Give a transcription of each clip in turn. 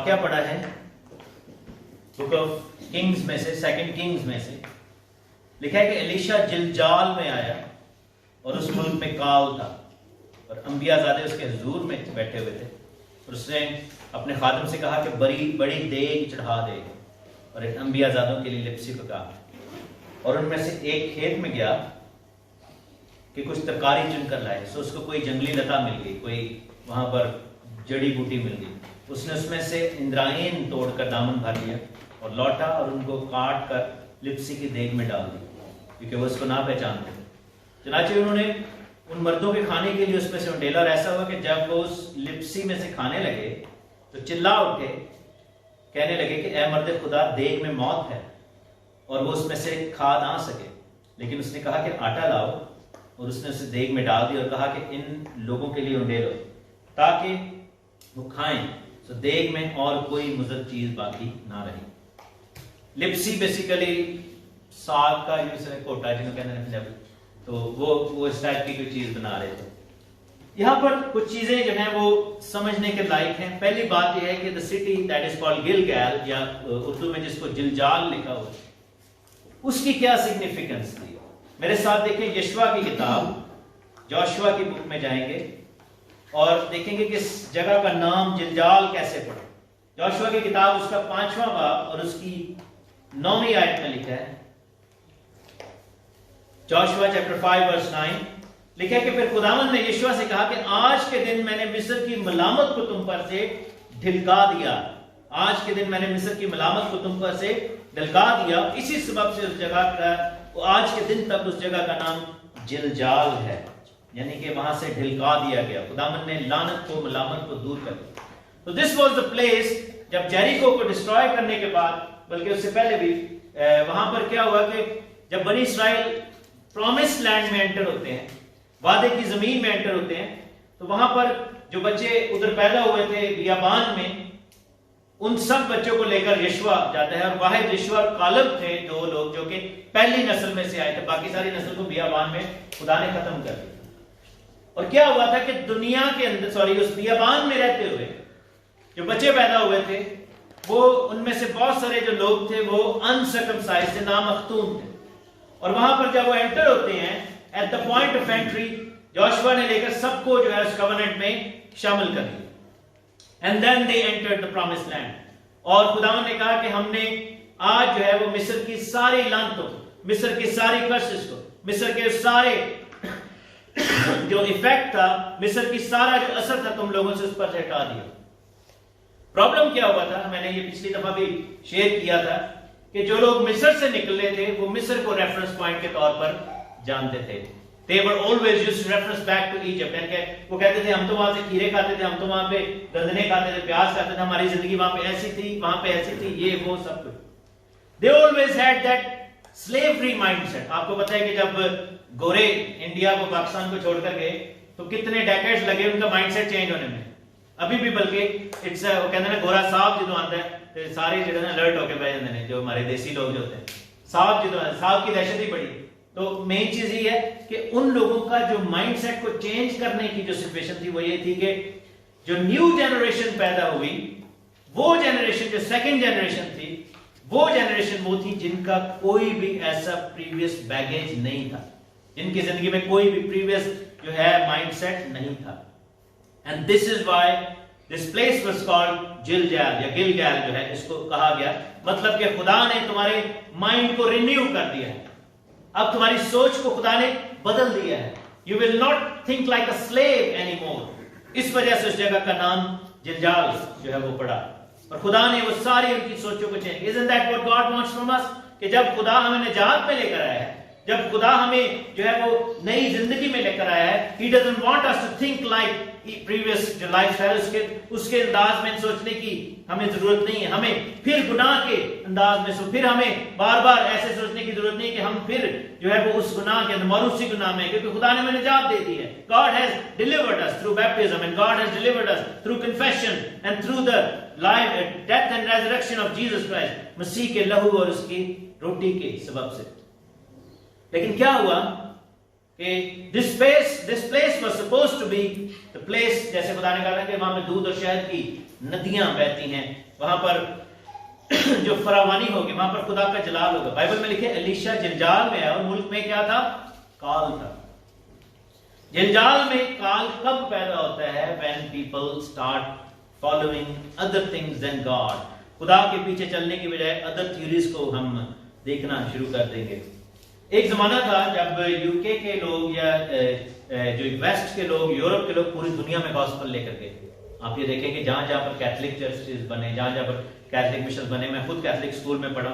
واقعہ پڑھا ہے بک آف کنگز میں سے، سیکنڈ کنگز میں سے، لکھا ہے کہ الیشا جلجال میں آیا اور اس ملک میں کال تھا اور انبیاء زادے اس کے حضور میں بیٹھے ہوئے تھے، اور اس نے اپنے خادم سے کہا کہ بڑی دیگ چڑھا دے اور ان انبیاء زادوں کے لیے لپسی پکا، اور ان میں سے ایک کھیت میں گیا کہ کچھ ترکاری چن کر لائے، سو اس کو کوئی جنگلی لتا مل گئی، کوئی وہاں پر جڑی بوٹی مل گئی، اس نے اس میں سے اندرائن توڑ کر دامن بھر لیا اور لوٹا اور ان کو کاٹ کر لپسی کی دیگ میں ڈال دی کیونکہ وہ اس کو نہ پہچانتے تھے۔ چنانچہ انہوں نے ان مردوں کے کھانے کے لیے اس میں سے انڈیلا، اور ایسا ہوا کہ جب وہ اس لپسی میں سے کھانے لگے تو چلا اٹھے، کہنے لگے کہ اے مرد خدا، دیگ میں موت ہے اور وہ اس میں سے کھا نہ سکے، لیکن اس نے کہا کہ آٹا لاؤ، اور اس نے اسے دیگ میں ڈال دی اور کہا کہ ان لوگوں کے لیے انڈیلو تاکہ وہ کھائیں، تو دیگ میں اور کوئی مضر چیز باقی نہ رہی۔ لپسی بیسیکلی ساگ کا کوٹا جنہوں کہتے ہیں، تو وہ اس ٹائپ کی کوئی چیز بنا رہے تھے۔ یہاں پر کچھ چیزیں جو ہیں وہ سمجھنے کے لائق ہیں۔ پہلی بات یہ ہے کہ the city that is called Gilgal, یا اردو میں جس کو جلجال لکھا ہوا، اس کی کیا سگنیفیکنس تھی؟ میرے ساتھ دیکھیں یشوا کی کتاب، جوشوا کی بک میں جائیں گے اور دیکھیں گے کہ اس جگہ کا نام جلجال کیسے پڑا۔ جوشوا کی کتاب اس کا 5واں باب اور اس کی 9ویں آیت میں لکھا ہے، جوشوا چیپٹر 5 ورس 9 لکھا ہے کہ پھر خداوند نے یشوا سے کہا کہ آج کے دن میں نے مصر کی ملامت کو تم پر سے ڈھلکا دیا، آج کے دن میں نے مصر کی ملامت کو تم پر سے ڈھلکا دیا، اسی سبب سے اس جگہ کا آج کے دن تک اس جگہ کا نام جلجال ہے، یعنی کہ وہاں سے ڈھلکا دیا گیا، خداوند نے لعنت کو، ملامت کو دور کر دیا۔ تو دس واز دا پلیس جب جیریکو کو ڈسٹرائے کرنے کے بعد، بلکہ اس سے پہلے بھی وہاں پر کیا ہوا کہ جب بنی اسرائیل پرومس لینڈ میں انٹر ہوتے ہیں، وعدے کی زمین میں انٹر ہوتے ہیں، تو وہاں پر جو بچے ادھر پیدا ہوئے تھے بیابان میں، ان سب بچوں کو لے کر یشوا جاتا ہے، اور واحد یشوا اور کالب تھے دو لوگ جو کہ پہلی نسل میں سے آئے تھے، باقی ساری نسل کو بیابان میں خدا نے ختم کر دیا۔ اور کیا ہوا تھا کہ دنیا کے اندر اس بیابان میں رہتے ہوئے جو بچے پیدا ہوئے تھے، وہ ان میں سے بہت سارے جو لوگ تھے وہ انسرکمسائز تھے، نامختون تھے، اور وہاں پر جب وہ انٹر ہوتے ہیں at the point of entry, Joshua نے لے کر سب کو جو ہے اس کوننٹ میں شامل کر لیا، and then they entered the promise land. اور خداوند نے کہا کہ ہم نے آج جو ہے وہ مصر کی ساری لعنتوں، مصر کی ساری کرسز کو، مصر کے سارے جو ایفیکٹ تھا، مصر کی سارا جو اثر تھا تم لوگوں سے اس پر ہٹا دیا۔ پرابلم کیا ہوا تھا، میں نے یہ پچھلی دفعہ بھی شیئر کیا تھا کہ جو لوگ مصر سے نکلے تھے وہ مصر کو ریفرنس پوائنٹ کے طور پر جانتے تھے۔ They were always used to reference back to Egypt، یعنی کہ وہ کہتے تھے ہم تو وہاں سے کھیرے کھاتے تھے، ہم تو وہاں پہ گندنے کھاتے تھے، پیاز کھاتے تھے، ہماری زندگی وہاں پہ ایسی تھی، وہاں پہ ایسی تھی، یہ وہ سب کچھ۔ They always had that slavery mindset۔ آپ کو پتہ ہے کہ جب گورے انڈیا کو، پاکستان کو چھوڑ کر گئے تو کتنے ڈیکیڈز لگے ان کا مائنڈ سیٹ چینج ہونے میں، ابھی بھی بلکہ وہ کہتے ہیں گورا صاحب جدو آتا ہے تو سارے جو ہے نا الرٹ ہو کے بیٹھ جاتے ہیں، جو ہمارے دیسی لوگ جو ہوتے ہیں، صاحب جدو صاحب کی دہشت ہی بڑی۔ تو مین چیز یہ ہے کہ ان لوگوں کا جو مائنڈ سیٹ کو چینج کرنے کی جو سچویشن تھی وہ یہ تھی کہ جو نیو جنریشن پیدا ہوئی، وہ جنریشن جو سیکنڈ جنریشن تھی، وہ جنریشن وہ تھی جن کا کوئی بھی ایسا پریویس بیگیج نہیں تھا، جن کی زندگی میں کوئی بھی پریویس جو ہے مائنڈ سیٹ نہیں تھا۔ And this is why this place was called جلجال، یا گلگال جو ہے اس کو کہا گیا، مطلب کہ خدا نے تمہارے مائنڈ کو رینیو کر دیا ہے، اب تمہاری سوچ کو خدا نے بدل دیا ہے۔ You will not think like a slave anymore۔ اس وجہ سے اس جگہ کا نام جلجال جو ہے وہ پڑا، اور خدا نے وہ ساری ان کی سوچوں کو change. Isn't that what God wants from us؟ کہ جب خدا ہمیں نجات میں لے کر آیا ہے، جب خدا ہمیں جو ہے وہ نئی زندگی میں لے کر آیا ہے، He doesn't want us to think like previous جو لائف اسٹائل اس کے انداز میں سوچنے کی ہمیں ضرورت نہیں ہے، ہمیں پھر گناہ کے انداز میں پھر ہمیں بار بار ایسے سوچنے کی ضرورت نہیں کہ ہم پھر جو ہے وہ اس گناہ کے اندر موروثی گناہ میں، کیونکہ خدا نے ہمیں نجات دے دی ہے۔ God has delivered us through baptism and God has delivered us through confession and through the life, death and resurrection of Jesus Christ، مسیح کے لہو اور اس کی روٹی کے سبب سے۔ لیکن کیا ہوا کہ this place was supposed to be the place، جیسے خدا نے کہا کہ وہاں پہ دودھ اور شہد کی ندیاں بہتی ہیں، وہاں پر جو فراوانی ہوگی، وہاں پر خدا کا جلال ہوگا. بائبل میں لکھے الیشا جلجال میں ہے اور ملک میں کیا تھا؟ کال تھا. جلجال میں کال کب پیدا ہوتا ہے؟ when people start following other things than God. خدا کے پیچھے چلنے کی بجائے ادر تھیوریز کو ہم دیکھنا شروع کر دیں گے. ایک زمانہ تھا جب یو کے کے لوگ یا جو ویسٹ کے لوگ، یورپ کے لوگ پوری دنیا میں گاسپل لے کر گئے. آپ یہ دیکھیں کہ جہاں جہاں پر کیتھولک چرچز بنے، جہاں جہاں پر کیتھولک مشن بنے، میں خود کیتھولک اسکول میں پڑھا.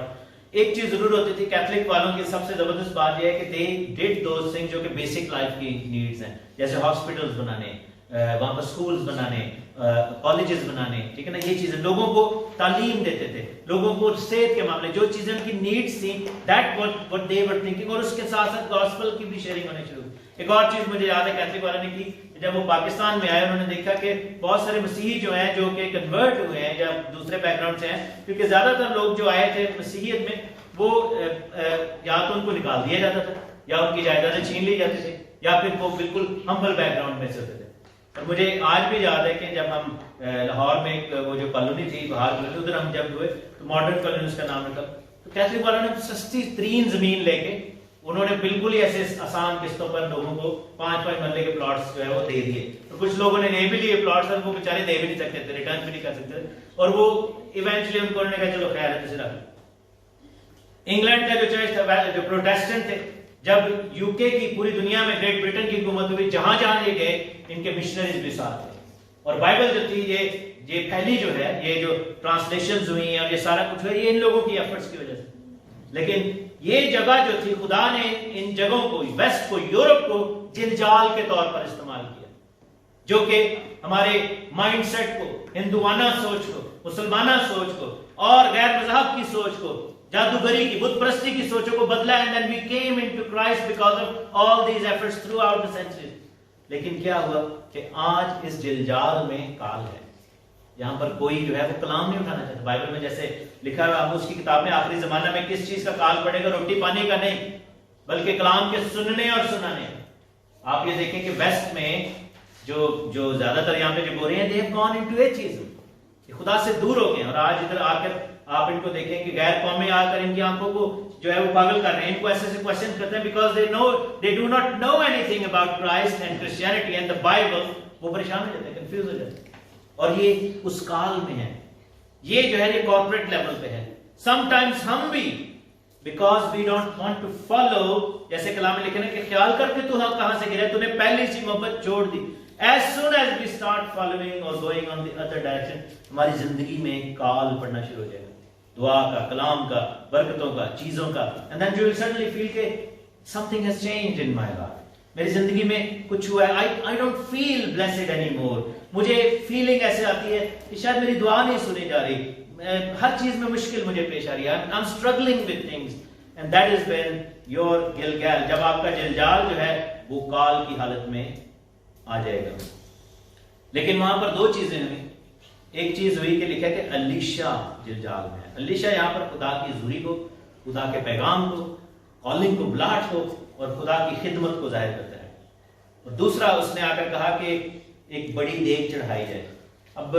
ایک چیز ضرور ہوتی تھی کیتھولک والوں کی، سب سے زبردست بات یہ ہے کہ they did those things جو کہ بیسک لائف کی نیڈز ہیں، جیسے ہاسپٹلز بنانے، وہاں پر سکولز بنانے، کالجز بنانے، ٹھیک ہے نا. یہ چیزیں لوگوں کو تعلیم دیتے تھے، لوگوں کو صحت کے معاملے جو چیزیں ان کی نیڈس تھیں، that what they were thinking. اور اس کے ساتھ ساتھ گاسپل کی بھی شیئرنگ ہونی شروع. ایک اور چیز مجھے یاد ہے کیتھولک والوں نے کی، جب وہ پاکستان میں آئے انہوں نے دیکھا کہ بہت سارے مسیحی جو ہیں جو کہ کنورٹ ہوئے ہیں یا دوسرے بیک گراؤنڈ سے ہیں، کیونکہ زیادہ تر لوگ جو آئے تھے مسیحیت میں وہ یا تو ان کو نکال دیا جاتا تھا یا ان کی جائیدادیں چھین لی جاتی تھی یا پھر وہ بالکل ہمبل بیک گراؤنڈ میں سے ہوتے تھے. اور مجھے آج بھی یاد ہے کہ جب ہم لاہور میں وہ جو کالونی تھی بہار کالونی، ادھر ہم جب ہوئے تو ماڈرن کالونی اس کا نام رکھا، تو کیتھولک والوں نے سستی ترین زمین لے کے انہوں نے بالکل ہی ایسے آسان قسطوں پر لوگوں کو 5-5 مرلے کے پلاٹس جو ہے وہ دے دیے. اور کچھ لوگوں نے لے بھی لیے پلاٹس، اور وہ بیچارے دے بھی نہیں سکتے تھے، ریٹرن بھی نہیں کر سکتے تھے. اور وہ ایونچولی ان کو انہوں نے کہا چلو خیر ہے تجھے رکھ. انگلینڈ کا جو چرچ تھا، جو پروٹیسٹنٹ تھے، جب یو کے کی پوری دنیا میں گریٹ برٹن کی حکومت ہوئی، جہاں جہاں یہ گئے ان کے مشنریز بھی ساتھ تھے. اور بائبل جو تھی یہ پھیلی جو ہے، یہ جو ٹرانسلیشنز ہوئی ہیں اور یہ سارا کچھ ہوا، یہ ان لوگوں کی ایفرٹس کی وجہ سے. لیکن یہ جگہ جو تھی، خدا نے ان جگہوں کو، ویسٹ کو، یورپ کو جلجال کے طور پر استعمال کیا، جو کہ ہمارے مائنڈ سیٹ کو، ہندوانہ سوچ کو، مسلمانہ سوچ کو اور غیر مذہب کی سوچ کو، جادوگری کی، بت پرستی کی سوچوں کو بدلا. and then we came into Christ because of all these efforts throughout the centuries. لیکن کیا ہوا کہ آج اس جلجال میں کال ہے، یہاں پر کوئی جو ہے وہ کلام نہیں اٹھانا چاہتا. بائبل میں جیسے لکھا ہے آموس کی کتاب میں، آخری زمانہ میں کس چیز کا کال پڑے گا؟ روٹی پانی کا نہیں، بلکہ کلام کے سننے اور سنانے. آپ یہ دیکھیں کہ ویسٹ میں جو زیادہ تر یہاں پہ جو بول رہے ہیں، they have gone into atheism، خدا سے دور ہو گئے. اور آج ادھر آ کر آپ ان کو دیکھیں کہ غیر قومیں آ کر ان کی آنکھوں کو جو ہے وہ پاگل کر رہے ہیں، ان کو ایسے ایسے کوشچن کرتے ہیں because they do not know anything about Christ and Christianity and the Bible. وہ پریشان ہو جاتے ہیں، کنفیوز ہو جاتے ہیں. اور یہ اس کال میں ہے، یہ جو ہے یہ کارپوریٹ لیول پہ ہے. سم ٹائمز ہم بھی because we don't want to follow, جیسے کلام میں لکھے نا کہ خیال کر کے تو کہاں سے گرا، تو نے پہلی سی محبت چھوڑ دی. As soon as we start following or going on the other direction، ہماری زندگی میں کال پڑنا شروع ہو جائے گا، دعا کا، کلام کا، برکتوں کا، چیزوں کا. And then you will suddenly feel کہ something has changed in my life. میری زندگی میں کچھ ہوا ہے. I don't feel blessed anymore. مجھے فیلنگ ایسے آتی ہے کہ شاید میری دعا نہیں سنی جا رہی، ہر چیز میں مشکل مجھے پیش آ رہی ہے. I'm struggling with things. And that is when your Gilgal، جب آپ کا جلجال جو ہے وہ کال کی حالت میں آ جائے گا. لیکن وہاں پر دو چیزیں ہوئی. ایک چیز ہوئی کہ لکھا کہ الیشا جلجال میں ہے. الیشا یہاں پر خدا کی حضوری کو، خدا کے پیغام کو، کالنگ کو، بلاٹ کو اور خدا کی خدمت کو ظاہر کرتا ہے. اور دوسرا اس نے آ کر کہا کہ ایک بڑی دیگ چڑھائی جائے. اب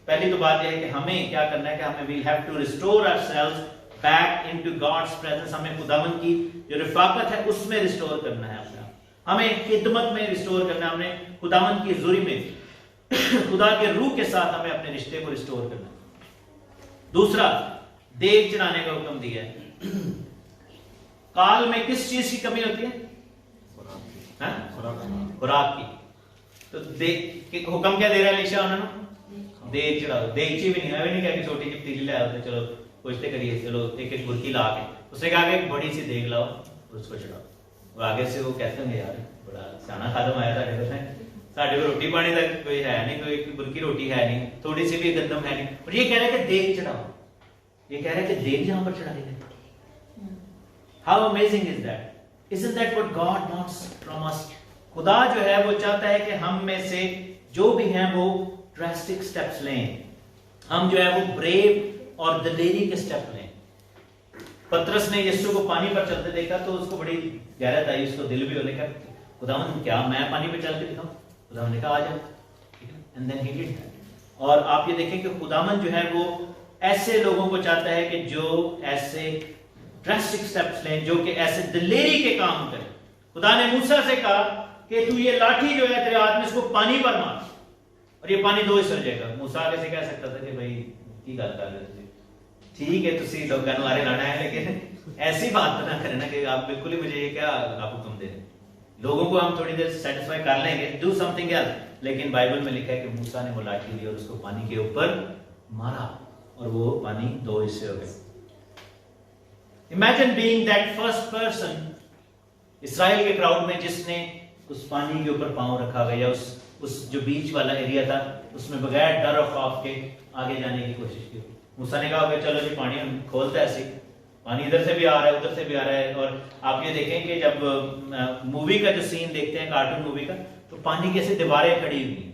پہلی تو بات یہ ہے کہ ہمیں کیا کرنا ہے کہ ہمیں we'll have to restore ourselves back into God's presence. ہمیں خداوند کی جو رفاقت ہے اس میں ریسٹور کرنا ہے اپنا، ہمیں خدمت میں ریسٹور کرنا، ہمیں خداوند کی حضوری میں خدا کے روح کے ساتھ ہمیں اپنے رشتے کو ریسٹور کرنا. دوسرا دیگ چڑھانے کا حکم دیا ہے. کال میں کس چیز کی کمی ہوتی ہے؟ خوراک کی. تو حکم کیا دے رہا ہے الیشا انہوں نے؟ دیگ چڑھاؤ. دیگچی بھی نہیں، نہیں کہا کہ چھوٹی سی پتیلی لے آؤ، چلو پوچھتے کریے، چلو ایک ایک برکی لا کے اس نے کہا کہ ایک بڑی سی دیگ لاؤ اور اس کو چڑھاؤ. اور آگے سے وہ کہتے ہیں یار بڑا سیانا خادم آیا ساڈے کو روٹی پانی تک کوئی ہے نہیں، کوئی برکی روٹی ہے نہیں، تھوڑی سی بھی گندم ہے نہیں، اور یہ کہہ رہے کہ دیگ چڑھاؤ. یہ کہہ رہے کہ دیگ یہاں پر چڑھا دیں گے. How amazing is that? Isn't that what God wants from us? خدا جو ہے وہ چاہتا ہے کہ ہم میں سے جو بھی ہیں وہ ڈراسٹک سٹیپس لیں، ہم جو ہے وہ بریو اور دلیری کے سٹیپ لیں. پترس نے یسوع کو پانی پر چلتے دیکھا تو اس کو بڑی غیرت آئی، اس کو دل بھی ہونے کا خداوند کیا میں پانی پہ چل کے دکھاؤں؟ خداوند نے کہا آ جا. And then he did that. اور آپ یہ دیکھیں کہ خداوند جو ہے وہ ایسے لوگوں کو چاہتا ہے کہ جو ایسے ڈریسٹک سٹیپس لیں، جو کہ ایسے دلیری کے کام کریں. خدا نے موسیٰ سے کہا کہ تو یہ لاٹھی جو ہے تیرے ہاتھ میں اس کو پانی پر مار اور یہ پانی دو ہو جائے گا. موسیٰ آگے سے کہہ سکتا تھا کہ بھائی کی گل کر رہے تھے، ٹھیک ہے تسی لوگوں نے مارے لانا ہے، لیکن ایسی بات نہ کریں نا کہ آپ بالکل ہی مجھے یہ کیا آپ حکم دے رہے ہیں. لوگوں کو ہم تھوڑی دیر سیٹسفائی کر لیں گے، ڈو سم تھنگ ایلس. لیکن بائبل میں لکھا ہے کہ موسیٰ نے وہ لاٹھی لی اور اس کو پانی کے اوپر مارا اور وہ پانی دو حصے ہو گئے. Imagine being that first person اسرائیل کے کراؤڈ میں جس نے اس پانی کے اوپر پاؤں رکھا گیا، اس جو بیچ والا ایریا تھا اس میں بغیر ڈر و خوف کے آگے جانے کی کوشش کی. موسیٰ نے کہا کہ چلو جی پانی ہم کھولتے ہیں، ایسے پانی ادھر سے بھی آ رہا ہے ادھر سے بھی آ رہا ہے. اور آپ یہ دیکھیں کہ جب مووی کا جو سین دیکھتے ہیں کارٹون مووی کا، تو پانی کی ایسی دیواریں کھڑی ہوئی ہیں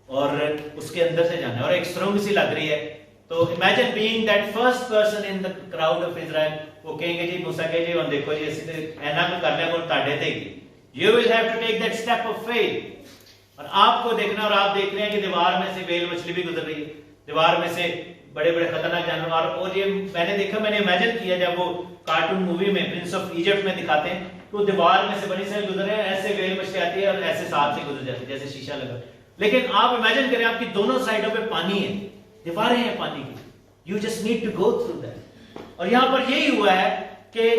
اور اس کے اندر سے جانا ہے اور ایک سرنگ سی لگ رہی ہے. تو imagine being that first person in the crowd of Israel. وہ کہیں گے جی موسیٰ کہ جی دیکھو جی اسی تے اینا کو کر لیا اور تاڑے دے گی. You will have to take that step of faith. اور آپ کو دیکھنا، اور آپ دیکھ رہے ہیں کہ دیوار میں سے ویل مچھلی بھی گزر رہی ہے، دیوار میں سے بڑے بڑے خطرناک جانور. اور یہ میں نے دیکھا، میں نے امیجن کیا جب وہ کارٹون مووی میں پرنس آف ایجپٹ میں دکھاتے ہیں تو دیوار میں سے بڑی سے گزر رہے ہیں، ایسے ویل مچھلی آتی ہے اور ایسے ساتھ سے گزر جاتی ہے جیسے شیشہ لگا. لیکن آپ امیجن کریں آپ کی دونوں سائڈوں پہ پانی ہے، دیواریں ہیں پانی کی. You just need to go through that. اور یہاں پر یہی ہوا ہے کہ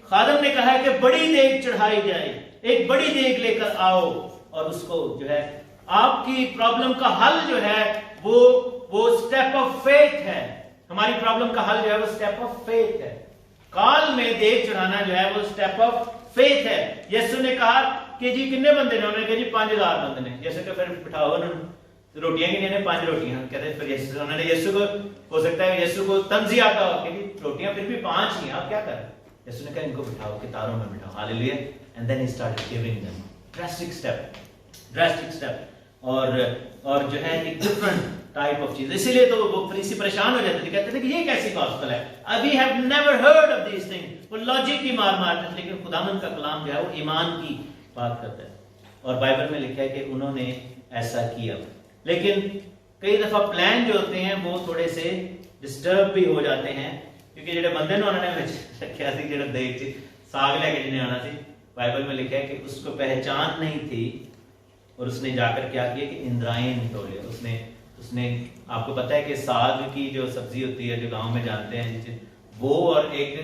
خادم نے کہا ہے کہ بڑی دیگ چڑھائی جائے، ایک بڑی دیگ لے کر آؤ اور اس کو جو ہے آپ کی پرابلم کا حل جو ہے وہ سٹیپ آف فیتھ ہے. ہماری پرابلم کا حل جو ہے وہ سٹیپ آف فیتھ ہے. کال میں دیگ چڑھانا جو ہے وہ سٹیپ آف فیتھ ہے. یسوع نے کہا کہ جی کتنے بندے نے؟ انہوں نے کہا جی 5000 بندے نے. یسوع کہ پھر بٹھاؤ انہوں نے. روٹیاں کی نے 5 روٹیاں. کہتے ہیں پھر یسوع، انہوں نے یسوع کو، ہو سکتا ہے یسوع کو طنزی آتا ہو کہ روٹیاں پھر بھی 5 ہی، آپ کیا کر رہے ہیں؟ یسوع نے کہا ان کو بٹھاؤ کتاروں میں بٹھاؤ. Hallelujah. And then he started giving them drastic step اور جو ہے ایک ڈفرنٹ ٹائپ آف چیز. اسی لیے تو وہ فریسی پریشان ہو جاتے تھے، کہتے تھے کہ یہ کیسی گاسپل ہے، we have never heard of these thing. وہ لاجک کی مار مارتے تھے، لیکن خداوند کا کلام جو ہے وہ ایمان کی بات کرتا ہے. اور بائبل میں لکھا ہے کہ انہوں نے ایسا کیا. لیکن کئی دفعہ پلان جو ہوتے ہیں وہ تھوڑے سے ڈسٹرب بھی ہو جاتے ہیں، کیونکہ جڑے بندے نے انہوں نے رکھیا سی، جڑا دیکھ سی ساگ لے کے جنہیں آنا سی، بائبل میں لکھا ہے کہ اس کو پہچان نہیں تھی اور اس نے جا کر کیا کیا کہ اندرائن توڑے. اس نے آپ کو پتا ہے کہ ساگ کی جو سبزی ہوتی ہے جو گاؤں میں جانتے ہیں وہ اور ایک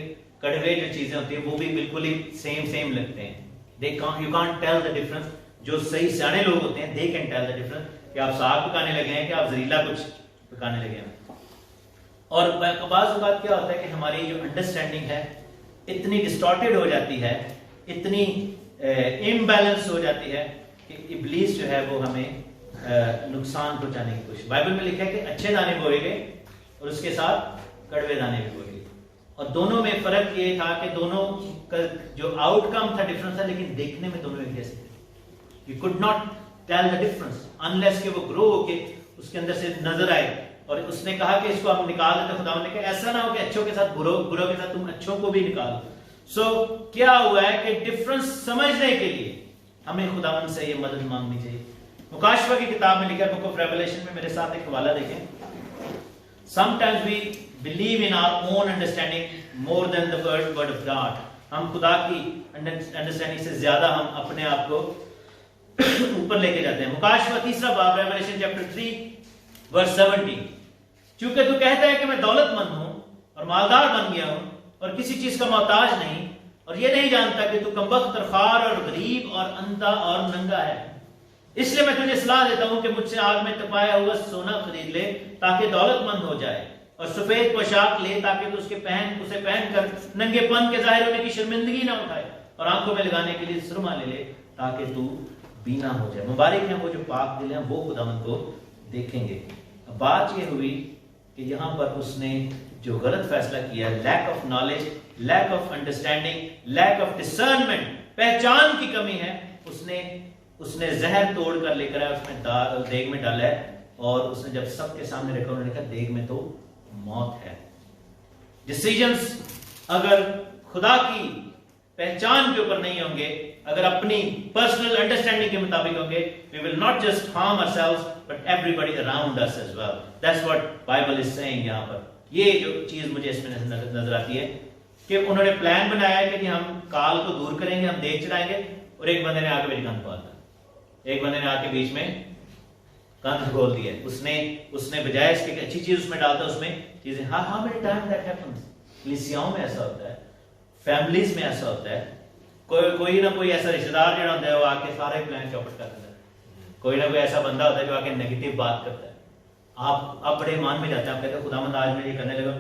کڑوے جو چیزیں ہوتی ہیں وہ بھی بالکل ہی سیم لگتے ہیں. You can't tell the difference. جو صحیح سیانے لوگ ہوتے ہیں they can tell the difference کہ آپ ساگ پکانے لگے ہیں کہ آپ زریلا کچھ پکانے لگے ہیں. اور بعض اوقات کیا ہوتا ہے کہ ہماری جو انڈرسٹینڈنگ ہے اتنی ڈسٹارٹیڈ ہو جاتی ہے، اتنی امبیلنس ہو جاتی ہے کہ ابلیس جو ہے وہ ہمیں نقصان پہنچانے کی کوشش. بائبل میں لکھا ہے کہ اچھے دانے بوئے گئے اور اس کے ساتھ کڑوے دانے بھی بوئے گئے. اور دونوں میں فرق یہ تھا کہ دونوں کا جو آؤٹ کم تھا ڈفرنس تھا، لیکن دیکھنے میں دونوں ایک جیسے تھے. You could not tell the difference unless کہ وہ گرو ہو کے اس کے اندر سے نظر آئے. اور اس نے کہا کہ اس کو ہم نکال دیتے. خدا نے کہا ایسا نہ ہو کہ اچھوں کے ساتھ برو کے ساتھ تم اچھوں کو بھی نکالو. سو کیا ہوا ہے کہ ڈفرنس سمجھنے کے لیے ہمیں خداوند سے یہ مدد مانگنی چاہیے. مکاشفہ کی کتاب میں لکھا ہے بک آف ریویلیشن میں، میرے ساتھ ایک حوالہ دیکھیں. Sometimes we believe in our own understanding more than the word of God. ہم خدا کی انڈرسٹینڈنگ سے زیادہ ہم اپنے آپ کو اوپر لے کے جاتے ہیں. مکاشفہ 3 باب ریویلیشن چیپٹر 3 ورس 17. چونکہ تو کہتا ہے کہ میں دولت مند ہوں اور مالدار بن گیا ہوں اور کسی چیز کا محتاج نہیں، اور یہ نہیں جانتا کہ تو کمبخت اور خوار اور غریب اور اندھا اور ننگا ہے. اس لیے میں تجھے صلاح دیتا ہوں کہ مجھ سے آگ میں تپایا ہوا سونا خرید لے تاکہ دولت مند ہو جائے، اور سفید پوشاک لے تاکہ تو اسے پہن کر ننگے پن کے ظاہر ہونے کی شرمندگی نہ اٹھائے، اور آنکھوں میں لگانے کے لیے سرما لے لے تاکہ تو بینا ہو جائے. مبارک ہیں وہ جو پاک دل ہیں، وہ خداوند کو دیکھیں گے. بات یہ ہوئی کہ یہاں پر اس نے جو غلط فیصلہ کیا، lack of knowledge, lack of understanding, lack of discernment, پہچان کی کمی ہے. اس نے زہر توڑ کر لے کر آیا، اس میں دیگ میں ڈالا ہے، اور اس نے جب سب کے سامنے رکھا انہوں نے کہا دیگ میں تو موت ہے. ڈیسیژنز اگر خدا کی پہچان کے اوپر نہیں ہوں گے اگر اپنی پرسنل انڈرسٹینڈنگ کے مطابق ہوں گے, we will not just harm ourselves but everybody around us as well. That's what Bible is saying یہاں پر. یہ جو چیز مجھے اس میں نظر آتی ہے کہ انہوں نے پلان بنایا ہے کہ جی ہم کال کو دور کریں گے, ہم دیکھ چڑھائیں گے, اور ایک بندے نے آ کے بیچ گند پال دیا, ایک بندے نے آ کے بیچ میں گند کھول دیا. اس نے بجائے اس کے اچھی چیز اس میں ڈالتا, اس میں چیزیں how many times that happens. کلیسیاؤں میں ایسا ہوتا ہے, فیملیز میں ایسا ہوتا ہے, کوئی نہ کوئی ایسا رشتہ دار جو ہوتا ہے وہ آ کے سارے پلان چوپٹ کر دیتا ہے, کوئی نہ کوئی ایسا بندہ ہوتا ہے جو آ کے نیگیٹو بات کرتا ہے. آپ بڑے ایمان میں جاتے ہیں, آپ کہتے ہیں خداوند آج میں یہ کرنے لگا,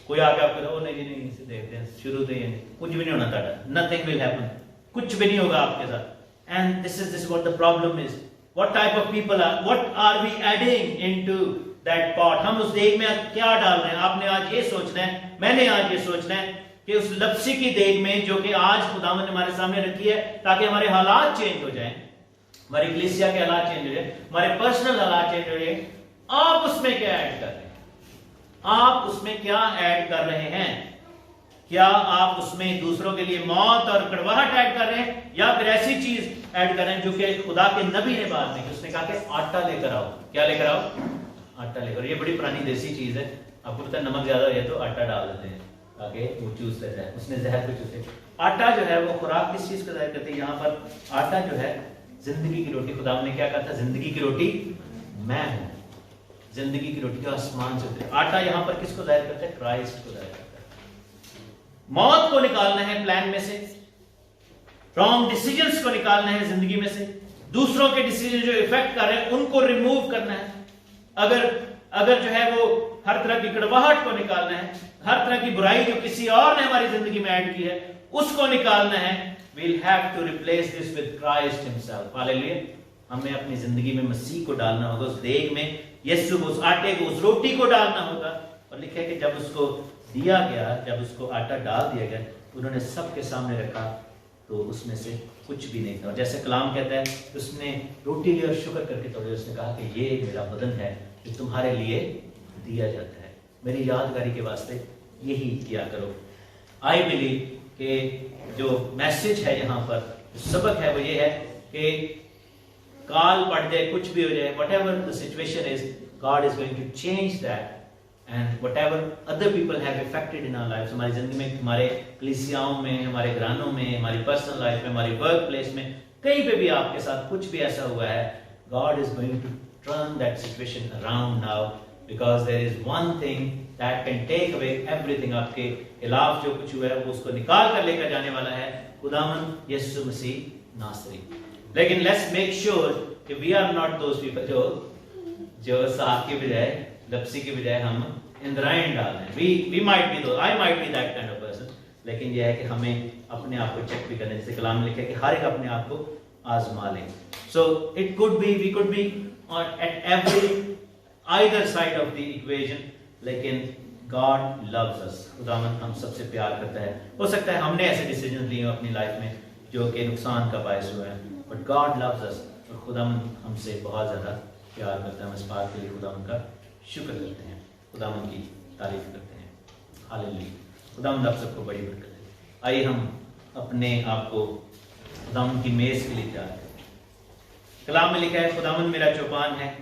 کوئی آ کے آپ کہتے ہیں نہیں نہیں اسے دیکھتے ہیں شروع سے یہ کچھ بھی نہیں ہونا تھا, nothing will happen, کچھ بھی نہیں ہوگا آپ کے ساتھ. And this is what the problem is. What type of people are, what are we adding into that pot? ہم اس دیگ میں کیا ڈال رہے ہیں؟ آپ نے آج یہ سوچنا ہے, میں نے آج یہ سوچنا ہے کہ اس لپسی کی دیگ میں جو کہ آج خداوند نے ہمارے سامنے رکھی ہے تاکہ ہمارے حالات چینج ہو جائیں, ہماری کلیسیا کے حالات چینج ہو جائیں, ہمارے پرسنل حالات چینج ہو جائیں, آپ اس میں کیا ایڈ کر رہے ہیں؟ آپ اس میں کیا ایڈ کر رہے ہیں؟ کیا آپ اس میں دوسروں کے لیے موت اور کڑواہٹ ایڈ کر رہے ہیں, یا پھر ایسی چیز ایڈ کر رہے ہیں جو کہ خدا کے نبی نے بات نہیں کی, اس نے کہا کہ آٹا لے کر آؤ. کیا لے کر آؤ؟ آٹا لے کر. یہ بڑی پرانی دیسی چیز ہے, آپ کو پتہ ہے نمک زیادہ ہو جائے تو آٹا ڈال دیتے ہیں تاکہ وہ چوس لیتا ہے, اس نے زہر کو چوسے. آٹا جو ہے وہ خوراک کس چیز کو ظاہر کرتے ہیں؟ یہاں پر آٹا جو ہے زندگی کی روٹی. خدا نے کیا کہا تھا؟ زندگی کی روٹی میں ہوں, زندگی کی روٹی جو آسمان سے اتری. آٹا یہاں پر کس کو ظاہر کرتا ہے؟ کرائسٹ کو ظاہر کرتا ہے. موت کو نکالنا ہے پلان میں سے, رانگ ڈیسیجنز کو نکالنا ہے زندگی میں سے, دوسروں کے ڈیسیجن جو افیکٹ کر رہے ہیں ان کو ریموو کرنا ہے. اگر جو ہے وہ ہر طرح کی کڑواہٹ کو نکالنا ہے, ہر طرح کی برائی جو کسی اور نے ہماری زندگی میں ایڈ کی ہے اس کو نکالنا ہے. we'll have to replace this with Christ himself. Hallelujah. ہمیں اپنی زندگی میں مسیح کو ڈالنا ہوگا, اس دیگ میں یسوع کو, اس آٹے کو, اس روٹی کو ڈالنا ہوگا. اور لکھا ہے کہ جب اس کو دیا گیا, جب اس کو آٹا ڈال دیا گیا, انہوں نے سب کے سامنے رکھا تو اس میں سے کچھ بھی نہیں تھا. اور جیسے کلام کہتا ہے اس نے روٹی لی اور شکر کر کے توڑی, اس نے کہا کہ یہ میرا بدن ہے جو تمہارے لیے دیا جاتا ہے, میری یادگاری کے واسطے یہی کیا کرو. آئی بلیو کہ جو میسج ہے یہاں پر, جو سبق ہے وہ یہ ہے کہ کال پڑ جائے, کچھ بھی ہو جائے, whatever the situation is, God is going to change that. And whatever other people have affected in our lives, ہماری زندگی میں, ہمارے کلیسیاؤں میں, ہمارے گھرانوں میں, ہماری پرسنل لائف میں, ہماری ورک پلیس میں, کہیں پہ بھی آپ کے ساتھ کچھ بھی ایسا ہوا ہے, God is going to turn that situation around now, because there is one thing that can take away everything. آپ کے خلاف جو کچھ ہوا ہے وہ اس کو نکال کر لے کر جانے والا ہے خداوند یسوع مسیح ناصری. لیکن let's make sure کہ we are not those people جو صاحب کی بجائے, لپسی کی بجائے ہم اندرائن ڈال رہے ہیں. we might be those, I might be that kind of person. لیکن یہ ہے کہ ہمیں اپنے آپ کو چیک بھی کرنے, جیسے کلام میں لکھا ہے کہ ہر ایک اپنے آپ کو آزما لیں. So it could be, we could be at either side of the equation, لیکن God loves us. خداوند ہم سب سے پیار کرتا ہے. ہو سکتا ہے ہم نے ایسے ڈیسیجنز لیے ہوں اپنی لائف میں جو کہ نقصان کا باعث ہوئے ہیں, but God loves us. اور خداوند ہم سے بہت زیادہ پیار کرتا ہے. ہم اس بات کے لیے خداوند کا شکر کرتے ہیں, خداوند کی تعریف کرتے ہیں. ہاللیلویا. خداوند آپ سب کو بڑی برکت دے. آئیے ہم اپنے آپ کو خداوند کی میز کے لیے تیار کریں. کلام میں لکھا ہے خداوند میرا چوپان ہے,